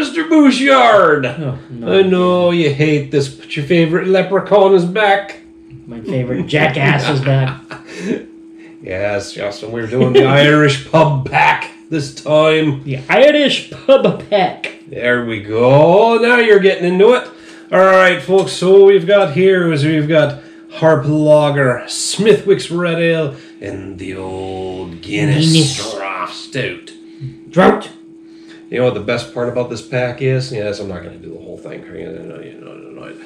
Mr. Bouchard. Oh, no. I know you hate this, but your favorite leprechaun is back. My favorite jackass is back. Yes, Justin, we're doing the Irish pub pack this time. The Irish pub pack. There we go. Now you're getting into it. All right, folks. So what we've got here is we've got Harp Lager, Smithwick's Red Ale, and the old Guinness Draught Stout. Draught. You know what the best part about this pack is? Yes, I'm not going to do the whole thing.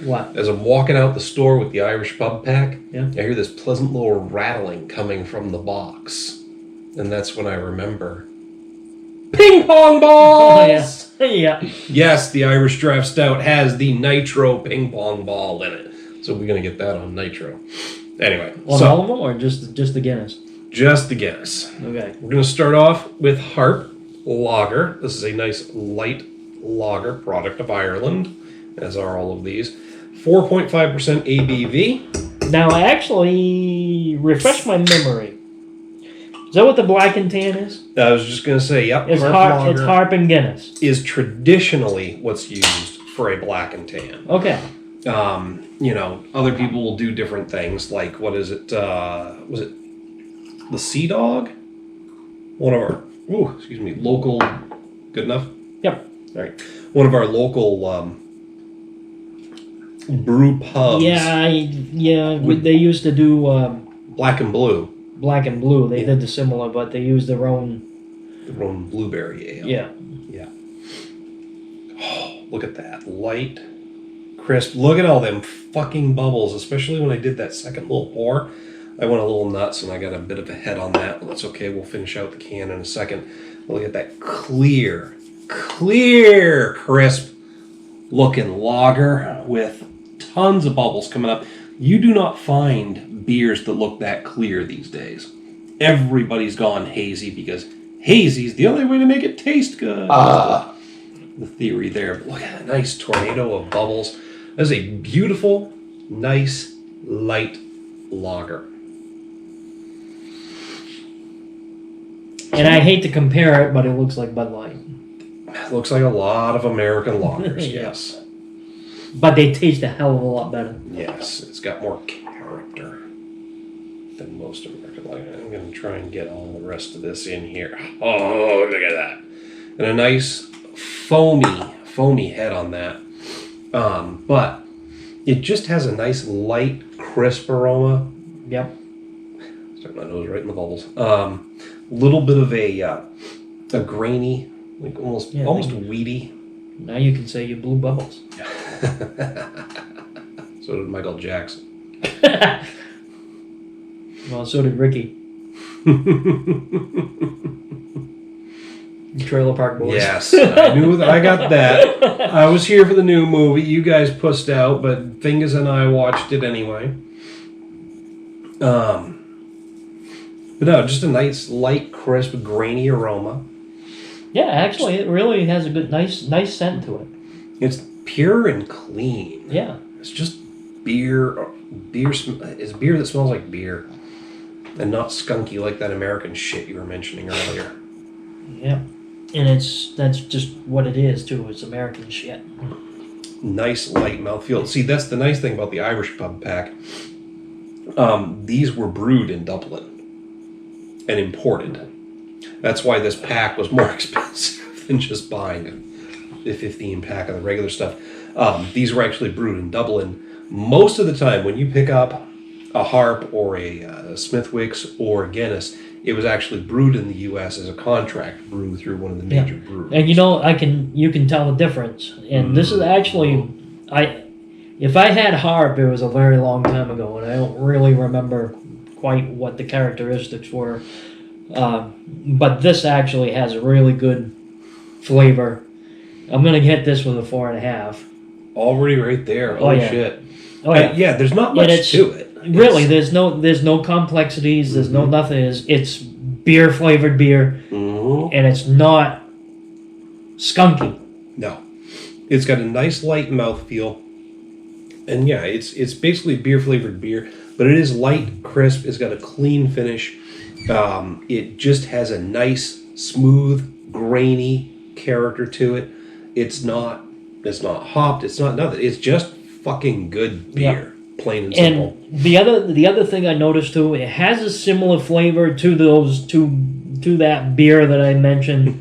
What? As I'm walking out the store with the Irish pub pack, Yeah. I hear this pleasant little rattling coming from the box. And that's when I remember ping pong balls! Oh, yeah. Yes, the Irish Draft Stout has the nitro ping pong ball in it. So we're going to get that on nitro. Anyway. On all of them or just the Guinness? Just the Guinness. Okay. We're going to start off with Harp Lager. This is a nice light lager, product of Ireland, as are all of these. 4.5% ABV. Now, actually, refresh my memory. Is that what the black and tan is? I was just going to say, yep. It's Lager Harp and Guinness. is traditionally what's used for a black and tan. Okay. You know, other people will do different things. Like, what is it? Was it the Sea Dog? One of our, local. Good enough? Yep. All right. One of our local brew pubs. They used to do Black and Blue. black and blue. They did the similar, but they used their own. Their own blueberry ale. Yeah. Yeah. Oh, look at that. Light, crisp. Look at all them fucking bubbles, especially when I did that second little pour. I went a little nuts and I got a bit of a head on that. That's okay. We'll finish out the can in a second. Look at that clear, crisp looking lager with tons of bubbles coming up. You do not find beers that look that clear these days. Everybody's gone hazy because hazy's the only way to make it taste good. The theory there. But look at that nice tornado of bubbles. That's a beautiful, nice, light lager. And I hate to compare it, but it looks like Bud Light. It looks like a lot of American lagers, Yeah. yes. But they taste a hell of a lot better. Yes, it's got more character than most American lager. I'm going to try and get all the rest of this in here. Oh, look at that. And a nice foamy head on that. But it just has a nice light, crisp aroma. Yep. Stuck my nose right in the bubbles. Little bit of a grainy, like almost weedy. Now you can say you blew bubbles. So did Michael Jackson. Well, so did Ricky. Trailer Park Boys. Yes, I knew that. I got that. I was here for the new movie. You guys pussed out, but Fingus and I watched it anyway. But no, just a nice, light, crisp, grainy aroma. Yeah, actually, it really has a good, nice scent to it. It's pure and clean. Yeah. It's just beer. It's beer that smells like beer, and not skunky like that American shit you were mentioning earlier. Yeah. And that's just what it is too. It's American shit. Nice light mouthfeel. See, that's the nice thing about the Irish pub pack. These were brewed in Dublin and imported. That's why this pack was more expensive than just buying a 15 pack of the regular stuff. These were actually brewed in Dublin. Most of the time, when you pick up a Harp or a Smithwick's or a Guinness, it was actually brewed in the U.S. as a contract brew through one of the major breweries. And you can tell the difference. And this is actually, if I had Harp, it was a very long time ago, and I don't really remember quite what the characteristics were. But this actually has a really good flavor. I'm gonna hit this with a 4.5. Already right there. Holy shit. Oh yeah. Yeah, there's not much to it. Really, there's no complexities. There's no nothing. It's beer flavored beer, and it's not skunky. No, it's got a nice light mouthfeel, and yeah, it's basically beer flavored beer, but it is light, crisp. It's got a clean finish. It just has a nice, smooth, grainy character to it. It's not hopped. It's not nothing. It's just fucking good beer, plain and simple. And the other thing I noticed too, it has a similar flavor to that beer that I mentioned,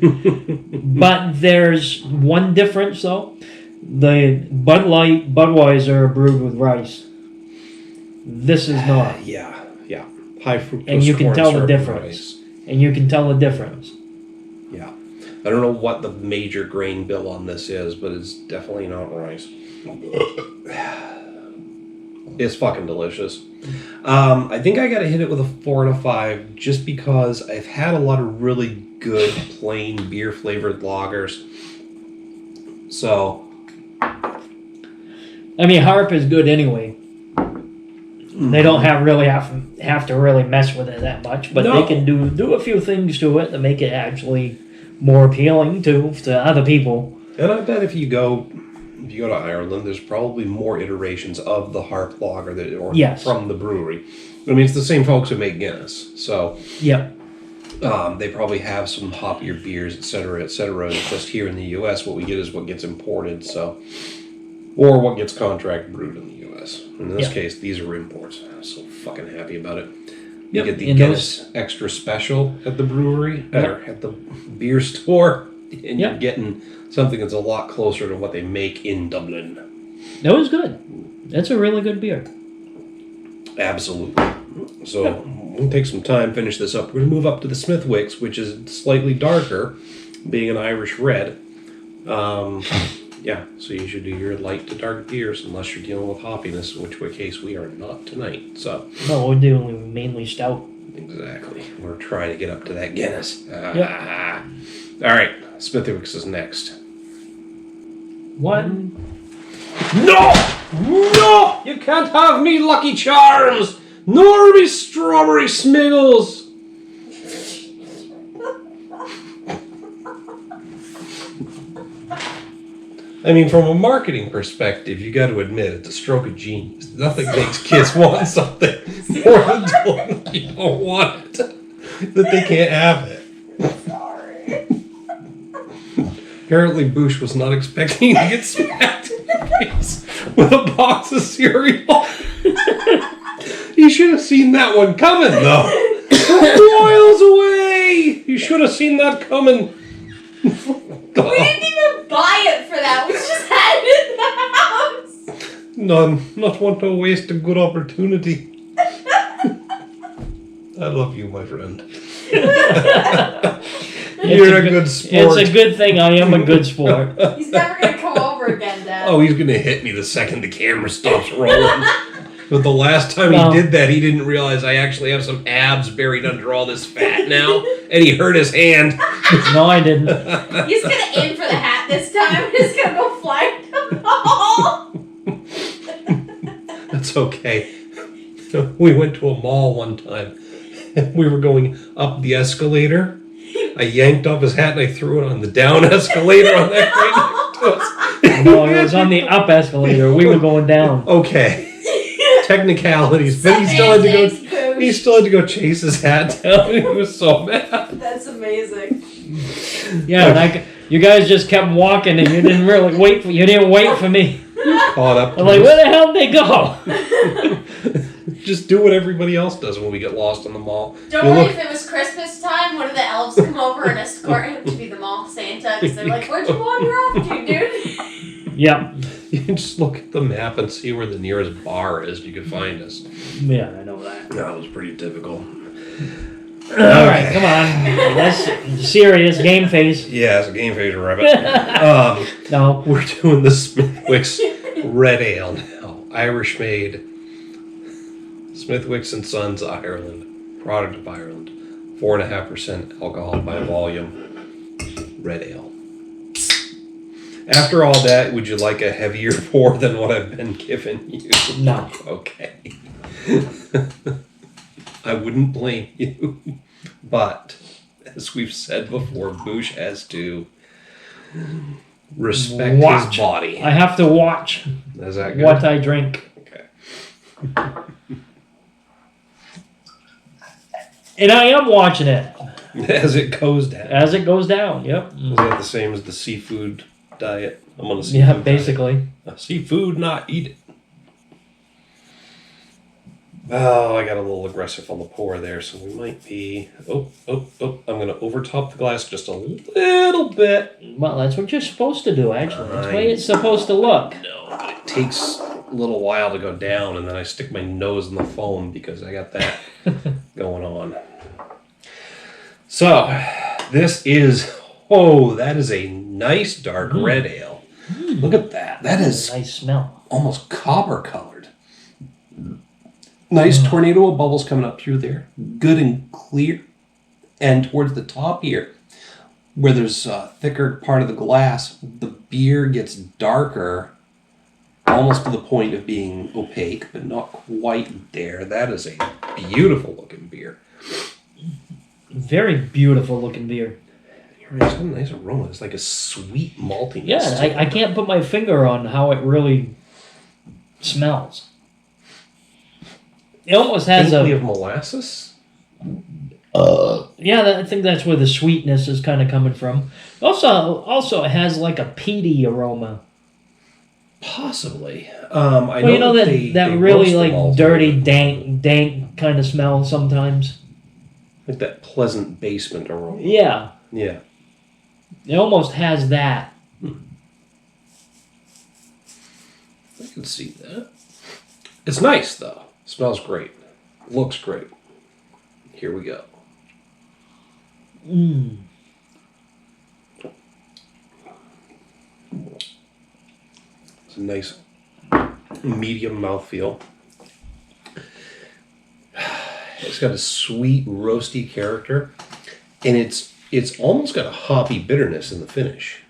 but there's one difference though. The Bud Light Budweiser are brewed with rice. This is not. Yeah. High fructose And you can corn tell the syrup difference. rice. And you can tell the difference. Yeah. I don't know what the major grain bill on this is, but it's definitely not rice. It's fucking delicious. I think I gotta hit it with a 4 and a 5 just because I've had a lot of really good plain beer flavored lagers. So I mean, Harp is good anyway. They don't have to really mess with it that much, but they can do a few things to it to make it actually more appealing to other people. And I bet if you go to Ireland, there's probably more iterations of the Harp lager from the brewery. I mean, it's the same folks who make Guinness, so they probably have some hoppier beers, etc., etc. Just here in the U.S., what we get is what gets imported, or what gets contract brewed in the U.S. In this case, these are imports. I'm so fucking happy about it. You get the Guinness Extra Special at the brewery, or at the beer store, and you're getting something that's a lot closer to what they make in Dublin. That was good. That's a really good beer. Absolutely. So we'll take some time, finish this up. We're going to move up to the Smithwicks, which is slightly darker, being an Irish red. So you should do your light to dark beers unless you're dealing with hoppiness, in which case we are not tonight. So no, we're doing mainly stout. Exactly. We're trying to get up to that Guinness. All right, Smithwick's is next. One. No! You can't have me Lucky Charms, nor me Strawberry Smiggles. I mean, from a marketing perspective, you got to admit it's a stroke of genius. Nothing makes kids want something more than telling them you don't want it, that they can't have it. Sorry. Apparently, Bouch was not expecting to get smacked in the face with a box of cereal. He should have seen that one coming, though. Miles away! You should have seen that coming. We didn't even buy it for that. We just had it in the house. None. Not want to waste a good opportunity. I love you, my friend. You're a good sport. It's a good thing I am a good sport. He's never going to come over again, Dad. Oh, he's going to hit me the second the camera stops rolling. But the last time he did that, he didn't realize I actually have some abs buried under all this fat now, and he hurt his hand. No, I didn't. He's going to aim for the hat this time. He's going to go flying down the hall. That's okay. We went to a mall one time, and we were going up the escalator. I yanked off his hat, and I threw it on the down escalator on that right next to us. No, it was on the up escalator. We were going down. Okay. Technicalities, but he still had to go chase his hat down. He was so mad. That's amazing. Yeah, and you guys just kept walking, and you didn't really wait for. You didn't wait for me. Caught up. I'm like, where the hell did they go? Just do what everybody else does when we get lost in the mall. Don't worry, if it was Christmas time, one of the elves come over and escort him to be the mall Santa. Because they're like, where'd you wander off to, dude? Yep. You can just look at the map and see where the nearest bar is. You can find us. Yeah, I know that. That was pretty typical. All right, come on. That's serious game face. Yeah, it's a game phase rabbit. No. We're doing the Smithwick's Red Ale now. Irish made. Smithwick's and Sons, Ireland. Product of Ireland. 4.5% alcohol by volume. Red Ale. After all that, would you like a heavier pour than what I've been giving you? No. Okay. I wouldn't blame you. But, as we've said before, Bouch has to respect his body. I have to watch Is that good? what I drink. Okay. And I am watching it. As it goes down. As it goes down, yep. Is that the same as the seafood diet. I'm on a seafood Yeah, diet. basically. Seafood, not eat it. Oh, I got a little aggressive on the pour there, so we might be... Oh, I'm going to overtop the glass just a little bit. Well, that's what you're supposed to do, actually. That's the way it's supposed to look. No, but it takes a little while to go down, and then I stick my nose in the foam because I got that going on. So, this is... Oh, that is a nice dark red ale. Look at that. That is Nice smell. almost copper colored. Nice tornado of bubbles coming up through there. Good and clear. And towards the top here, where there's a thicker part of the glass, the beer gets darker, almost to the point of being opaque, but not quite there. That is a beautiful looking beer. Very beautiful looking beer. It's got a nice aroma. It's like a sweet maltiness. Yeah, to it. I can't put my finger on how it really smells. It almost has Faintly a... of molasses? Yeah, I think that's where the sweetness is kind of coming from. Also, it has like a peaty aroma. Possibly. Well, you know that really roast them all like dirty, together. dank kind of smell sometimes. Like that pleasant basement aroma. Yeah, Yeah. it almost has that. I can see that. It's nice though. Smells great. Looks great. Here we go. It's a nice medium mouthfeel. It's got a sweet, roasty character, and it's almost got a hoppy bitterness in the finish.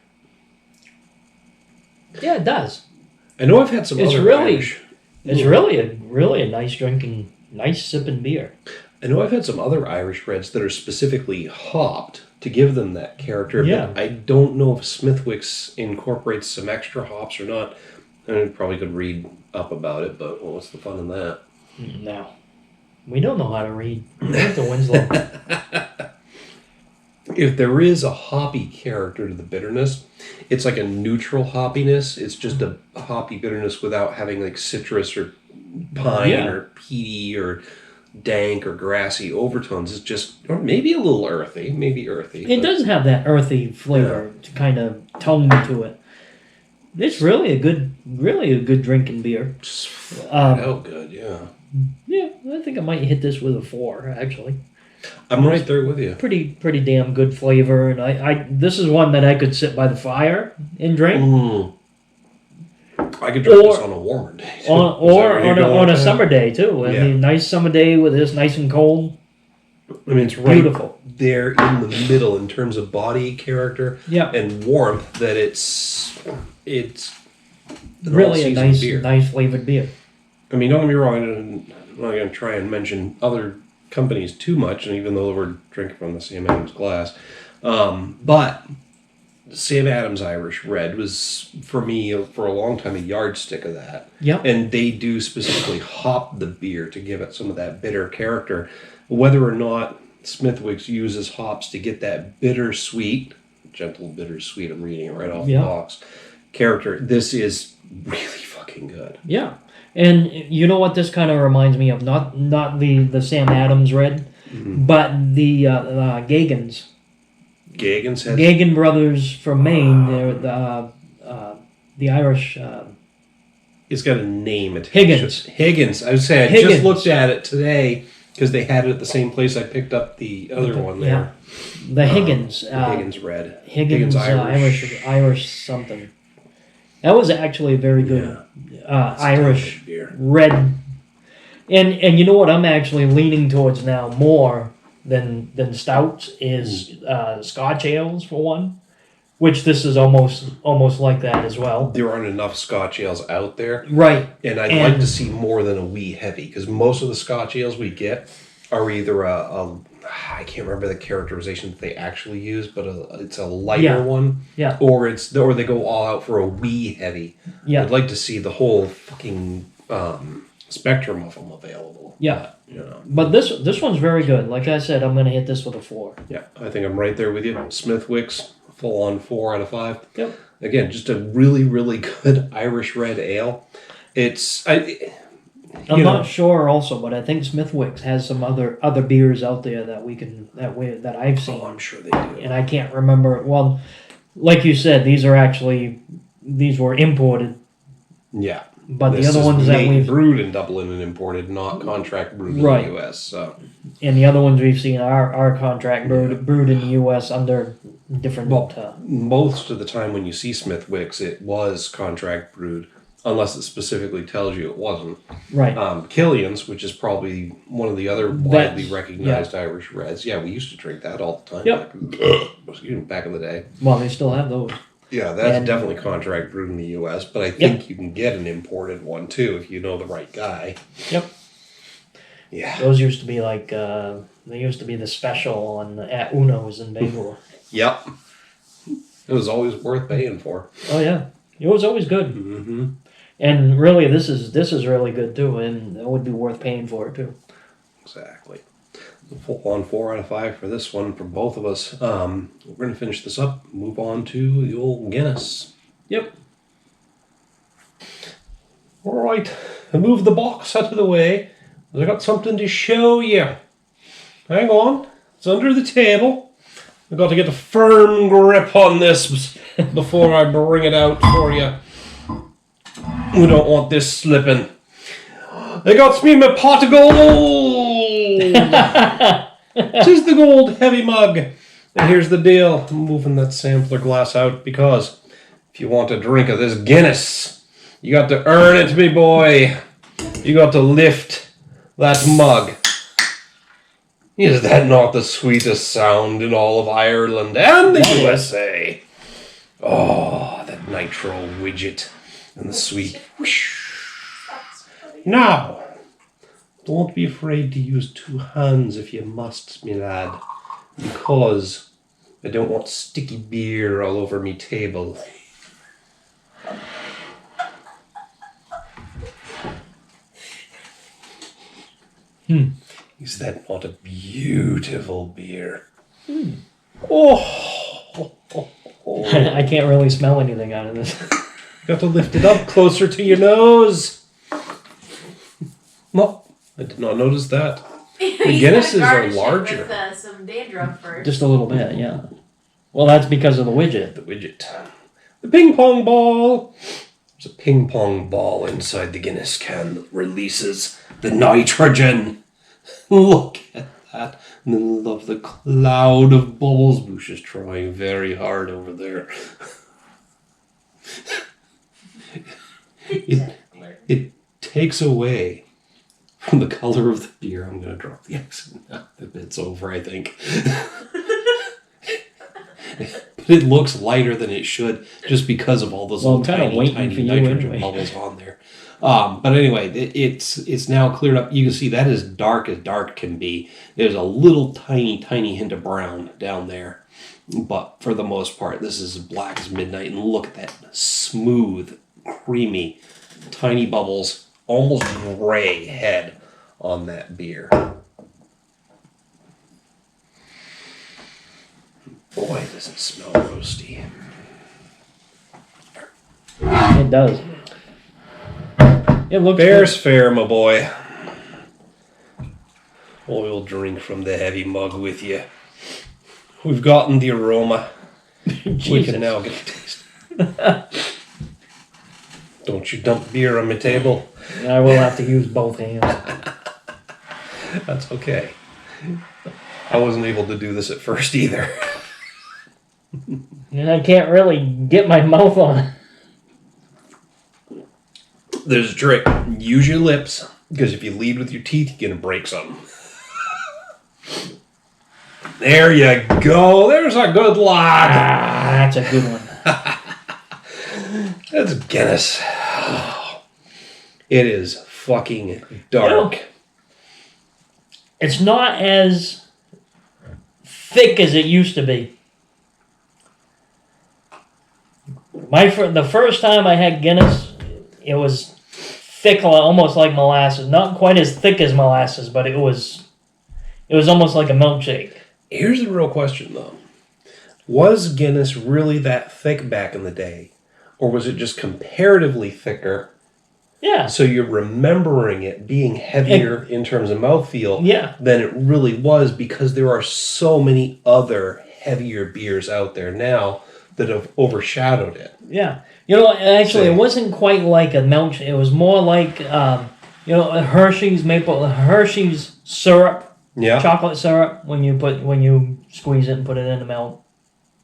Yeah, it does. I know I've had some It's other really- Irish. It's really a nice drinking, nice sipping beer. I know I've had some other Irish reds that are specifically hopped to give them that character, Yeah. but I don't know if Smithwick's incorporates some extra hops or not. I probably could read up about it, but well, what's the fun in that? No, we don't know how to read. We went to Winslow. If there is a hoppy character to the bitterness, it's like a neutral hoppiness. It's just a hoppy bitterness without having like citrus or pine Yeah. or peaty or dank or grassy overtones. It's just, or maybe a little earthy, It but- does have that earthy flavor, kind of tongue to it. It's really a good drinking beer. Just flat out good, yeah. Yeah, I think I might hit this with a 4, actually. I'm right there with you. Pretty damn good flavor, and I this is one that I could sit by the fire and drink, I could drink Or- this on a warmer day. Is that or where you're on going a with that? summer day too. I Yeah. mean, nice summer day with this nice and cold. I mean, it's right Beautiful. there in the middle in terms of body character Yeah, and warmth. That it's an really a all-season beer. nice flavored beer. I mean, don't get me wrong. I'm not going to try and mention other companies too much, and even though we're drinking from the Sam Adams glass, but Sam Adams Irish Red was for me for a long time a yardstick of that. Yep. And they do specifically hop the beer to give it some of that bitter character. Whether or not Smithwick's uses hops to get that bittersweet, gentle bittersweet, I'm reading it right off Yeah. the box, character, this is really fucking good. Yeah, and you know what this kind of reminds me of? Not the Sam Adams Red, but the Gagans. Gagan's has Gagan brothers from Maine. They're the Irish. it's got a name. Higgins. Higgins. I would say I Higgins. just looked at it today because they had it at the same place I picked up the other one there. The Higgins. The Higgins Red. Higgins Irish something. That was actually a very good Irish beer. red. And you know what I'm actually leaning towards now more than stouts is Scotch ales for one, which this is almost like that as well. There aren't enough Scotch ales out there, Right. and I'd like to see more than a wee heavy because most of the Scotch ales we get are either I can't remember the characterization that they actually use, but it's a lighter one, or they go all out for a wee heavy. Yeah. I'd like to see the whole fucking spectrum of them available. Yeah. But, But this one's very good. Like I said, I'm going to hit this with a 4. yeah, I think I'm right there with you. Smithwick's full on 4 out of 5. Yep. Again, just a really, really good Irish red ale. I'm not sure also, but I think Smithwick has some other beers out there that I've seen. Oh, I'm sure they do. And I can't remember. Well, like you said, these were imported. Yeah. But the other ones that we've brewed in Dublin and imported, not contract brewed in Right. the U.S. So, and the other ones we've seen are contract brewed in the U.S. under different. most of the time when you see Smithwick's, it was contract brewed, unless it specifically tells you it wasn't. Right. Killian's, which is probably one of the other widely recognized Irish reds. Yeah, we used to drink that all the time. Yep. Back in the day. Well, they still have those. Yeah, that's definitely contract brewed in the U.S., but I think you can get an imported one too if you know the right guy. Yep. Yeah. Those used to be like they used to be the special at Uno's in Bangor. Yep. It was always worth paying for. Oh yeah, it was always good. Mm-hmm. And really, this is really good too, and it would be worth paying for it too. Exactly. Full on 4 out of 5 for this one for both of us. We're going to finish this up. Move on to the old Guinness. Yep. All right. I move the box out of the way. I got something to show you. Hang on. It's under the table. I've got to get a firm grip on this before I bring it out for you. We don't want this slipping. I got me my pot of gold. Tis the gold heavy mug. And here's the deal. I'm moving that sampler glass out because if you want a drink of this Guinness, you got to earn it, me boy. You got to lift that mug. Is that not the sweetest sound in all of Ireland and the USA? Oh, that nitro widget and the sweet whoosh. Now, don't be afraid to use 2 hands if you must, me lad, because I don't want sticky beer all over me table. Is that not a beautiful beer? Oh. I can't really smell anything out of this. You have to lift it up closer to your nose. No, I did not notice that. The Guinnesses are larger. With, some dandruff first. Just a little bit, yeah. Well, that's because of the widget. The widget. The ping pong ball. There's a ping pong ball inside the Guinness can that releases the nitrogen. Look at that. And I love the cloud of bubbles. Bouch is trying very hard over there. It takes away from the color of the beer. I'm going to drop the accent now. The bit's over, I think. But it looks lighter than it should just because of all those little tiny nitrogen bubbles on there. But anyway, it's now cleared up. You can see that is dark as dark can be. There's a little tiny hint of brown down there. But for the most part, this is as black as midnight. And look at that smooth, creamy, tiny bubbles, almost gray head on that beer. Boy, does it smell roasty. It does. It looks Fair's fair, my boy. Oil drink from the heavy mug with you. We've gotten the aroma. We can now get a taste. Don't you dump beer on my table. I will have to use both hands. That's okay. I wasn't able to do this at first either. And I can't really get my mouth on it. There's a trick. Use your lips, because if you lead with your teeth, you're going to break something. There you go. There's a good lad. That's a good one. That's Guinness. It is fucking dark. You know, it's not as thick as it used to be. The first time I had Guinness, it was thick, almost like molasses. Not quite as thick as molasses, but it was almost like a milkshake. Here's the real question, though. Was Guinness really that thick back in the day? Or was it just comparatively thicker? Yeah. So you're remembering it being heavier in terms of mouthfeel Yeah. than it really was because there are so many other heavier beers out there now that have overshadowed it. Yeah. Actually, it wasn't quite like a milk. It was more like, a Hershey's syrup, Yeah. chocolate syrup. When you squeeze it and put it in the milk.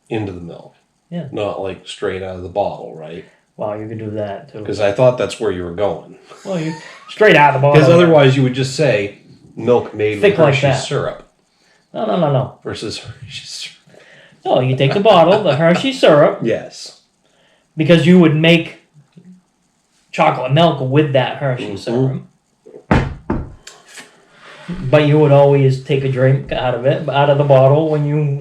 Into the milk. Yeah. Not like straight out of the bottle, right? Well, you can do that too. Because I thought that's where you were going. Well, you straight out of the bottle. Because otherwise you would just say milk made Thick with like Hershey's that. syrup No. versus Hershey's syrup. No, you take the bottle, the Hershey syrup, Yes. because you would make chocolate milk with that Hershey syrup. But you would always take a drink out of it, out of the bottle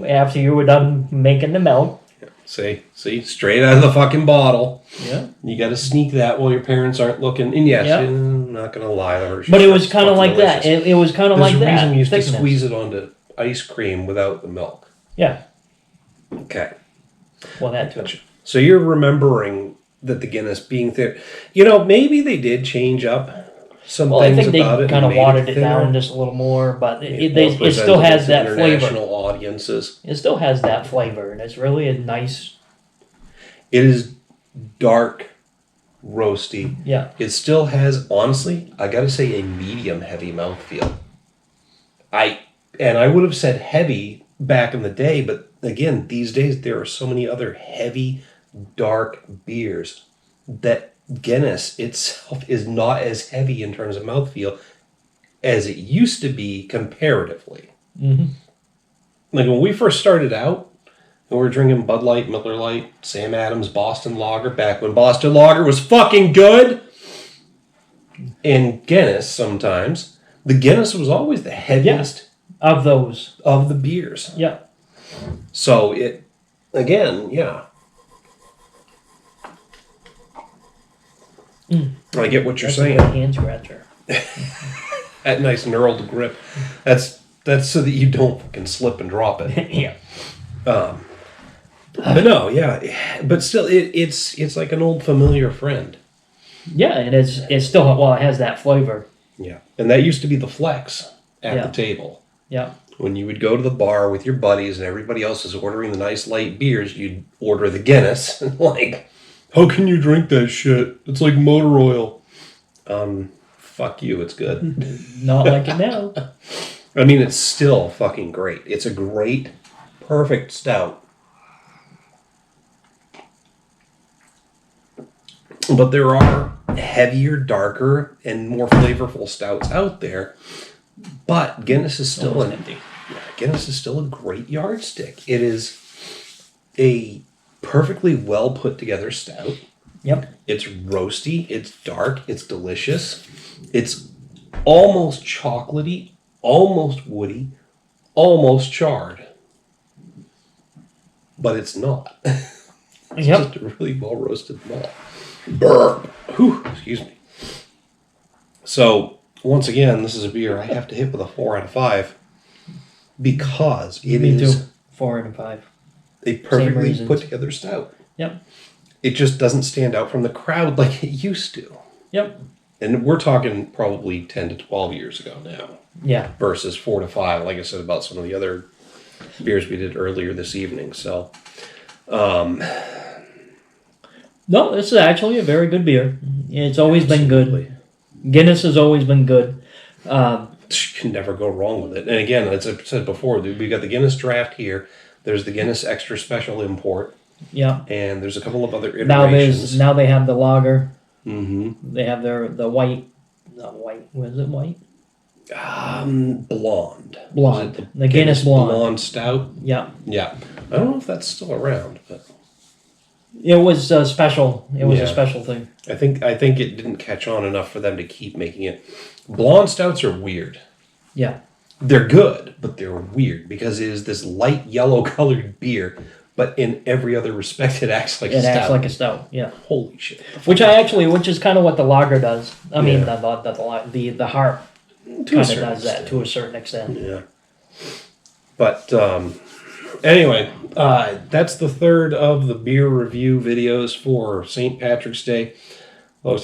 after you were done making the milk. See, straight out of the fucking bottle. Yeah. You got to sneak that while your parents aren't looking. And yes, Yeah. I'm not going to lie, the Hershey's But it was syrup's kind of fucking like that. delicious. It was kind of like There's a that. reason we used thickness. to squeeze it onto ice cream without the milk. Yeah. Okay. Well, that too. So you're remembering that the Guinness being thick. Maybe they did change up some Well, I things think they about it. kind of and made watered it thinner. down just a little more, but it More still has presentable that to flavor. international audiences. It still has that flavor, and it's really a nice. It is dark, roasty. Yeah. It still has, honestly, I gotta say, a medium heavy mouthfeel. I would have said heavy back in the day, but again, these days there are so many other heavy, dark beers that Guinness itself is not as heavy in terms of mouthfeel as it used to be comparatively. Mm-hmm. Like when we first started out, and we were drinking Bud Light, Miller Lite, Sam Adams, Boston Lager, back when Boston Lager was fucking good, and Guinness sometimes, the Guinness was always the heaviest Of those. of the beers. Yeah. So it, again, yeah. I get what you're That's saying. a good hand scratcher. That nice knurled grip. That's so that you don't fucking slip and drop it. Yeah. But no, yeah. But still, it's like an old familiar friend. Yeah, and it's still, it has that flavor. Yeah. And that used to be the flex at Yeah. the table. Yeah. When you would go to the bar with your buddies and everybody else is ordering the nice light beers, you'd order the Guinness. Like, how can you drink that shit? It's like motor oil. Fuck you, it's good. Not like it now. I mean, it's still fucking great. It's a great, perfect stout. But there are heavier, darker, and more flavorful stouts out there. But Guinness is still Guinness is still a great yardstick. It is a perfectly well put together stout. Yep. It's roasty, it's dark, it's delicious. It's almost chocolatey, almost woody, almost charred. But it's not. It's just a really well roasted malt. Burp. Whew, excuse me. So, once again, this is a beer I have to hit with a 4 out of 5 because it Me is too. 4 and 5. a perfectly reasons. put together stout. Yep. It just doesn't stand out from the crowd like it used to. Yep. And we're talking probably 10 to 12 years ago now Yeah. versus 4 to 5, like I said about some of the other beers we did earlier this evening. So, No, this is actually a very good beer. It's always been absolutely. good. Guinness has always been good. You can never go wrong with it. And again, as I said before, we got the Guinness Draught here. There's the Guinness Extra Special Import. Yeah. And there's a couple of other iterations. Now they have the lager. Mm-hmm. They have the white. Not white. Was it white? Blonde. Blonde. Was it The Guinness Blonde. Blonde Stout. Yeah. Yeah. I don't know if that's still around, but It was special. It was Yeah. a special thing. I think it didn't catch on enough for them to keep making it. Blonde stouts are weird. Yeah. They're good, but they're weird because it is this light yellow colored beer, but in every other respect it acts like a It stout. acts like a stout. Yeah. Holy shit. Which is kind of what the lager does. I mean, Yeah. the Harp To a kind of certain does that extent. to a certain extent. Yeah. But Anyway, that's the third of the beer review videos for St. Patrick's Day. I'm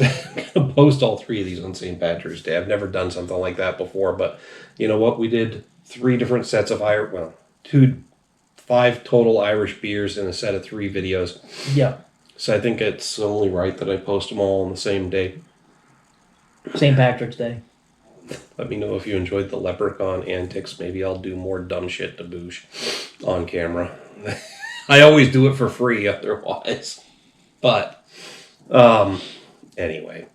gonna post all three of these on St. Patrick's Day. I've never done something like that before, but you know what? We did 3 different sets of 5 total Irish beers in a set of 3 videos. Yeah. So I think it's only right that I post them all on the same day. St. Patrick's Day. Let me know if you enjoyed the leprechaun antics. Maybe I'll do more dumb shit to Bouch on camera. I always do it for free otherwise. But, anyway.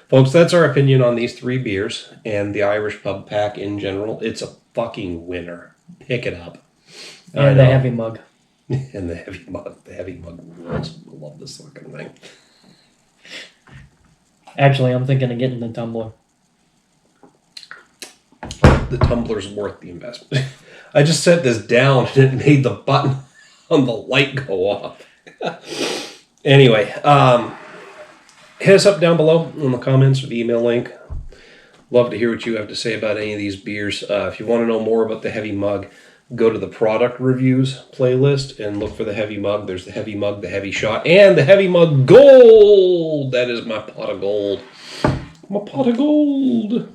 Folks, that's our opinion on these 3 beers and the Irish Pub Pack in general. It's a fucking winner. Pick it up. And the heavy mug. And the heavy mug. The heavy mug rules. I love this fucking thing. Actually, I'm thinking of getting the tumbler. The tumbler's worth the investment. I just set this down and it made the button on the light go off. Anyway, hit us up down below in the comments or the email link. Love to hear what you have to say about any of these beers. If you want to know more about the heavy mug, go to the product reviews playlist and look for the heavy mug. There's the heavy mug, the heavy shot, and the heavy mug gold. That is my pot of gold. My pot of gold.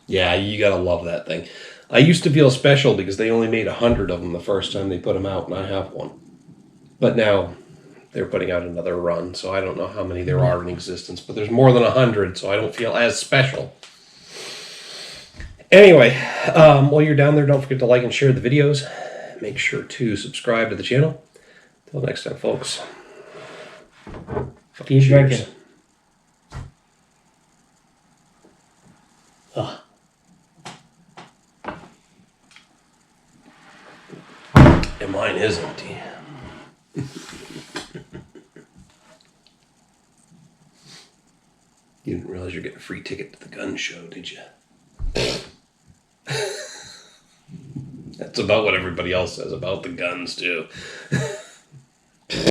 Yeah, you gotta love that thing. I used to feel special because they only made 100 of them the first time they put them out, and I have one. But now they're putting out another run, so I don't know how many there are in existence, but there's more than 100, so I don't feel as special. Anyway, while you're down there, don't forget to like and share the videos. Make sure to subscribe to the channel. Till next time, folks. Keep drinking. Ugh. And mine is empty. You didn't realize you're getting a free ticket to the gun show, did you? That's about what everybody else says about the guns, too.